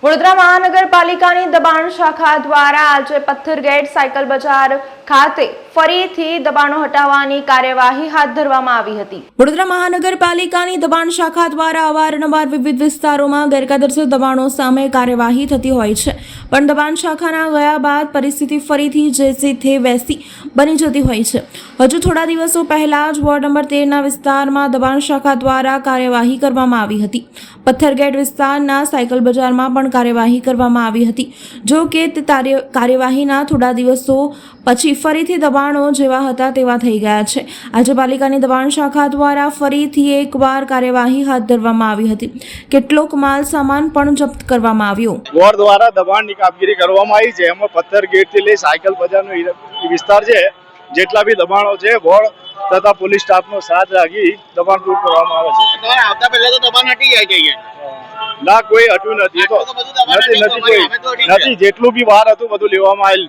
વડોદરા મહાનગરપાલિકાની દબાણ શાખા દ્વારા આજે પથ્થરગેટ સાયકલ બજાર ખાતે ફરીથી દબાણો હટાવવાની કાર્યવાહી હાથ ધરવામાં આવી હતી। વડોદરા મહાનગરપાલિકાની દબાણ શાખા દ્વારા અવારનવાર વિવિધ વિસ્તારોમાં ગેરકાયદેસર દબાણો સામે કાર્યવાહી થતી હોય છે, પણ દબાણ શાખાના ગયા બાદ પરિસ્થિતિ ફરીથી જે તે વૈસી બની જતી હોય છે। હજુ થોડા દિવસો પહેલા જ વોર્ડ નંબર 13ના વિસ્તારમાં દબાણ શાખા દ્વારા કાર્યવાહી કરવામાં આવી હતી। પથ્થરગેટ વિસ્તારના સાયકલ બજારમાં પણ કાર્યવાહી કરવામાં આવી હતી। જો કે તે કાર્યવાહીના થોડા દિવસો પછી ફરીથી દબાણો જેવા હતા તેવા થઈ ગયા છે। આજે પાલિકાની દબાણ શાખા દ્વારા ફરીથી એકવાર કાર્યવાહી હાથ ધરવામાં આવી હતી। કેટલોક માલ સામાન પણ જપ્ત કરવામાં આવ્યો। વોર્ડ દ્વારા દબાણની કામગીરી કરવામાં આવી છે। એમાં પથ્થરગેટથી લઈ સાયકલ બજારનો વિસ્તાર છે, જેટલા બી દબાણો છે વોર્ડ તથા પોલીસ સ્ટાફનો સાથ રાખી દબાણ દૂર કરવામાં આવે છે। આવતા પહેલા તો દબાણ હટી જાય છે ના, કોઈ હટ્યું નથી, તો નથી જેટલું બી બહાર હતું બધું લેવામાં આવેલ।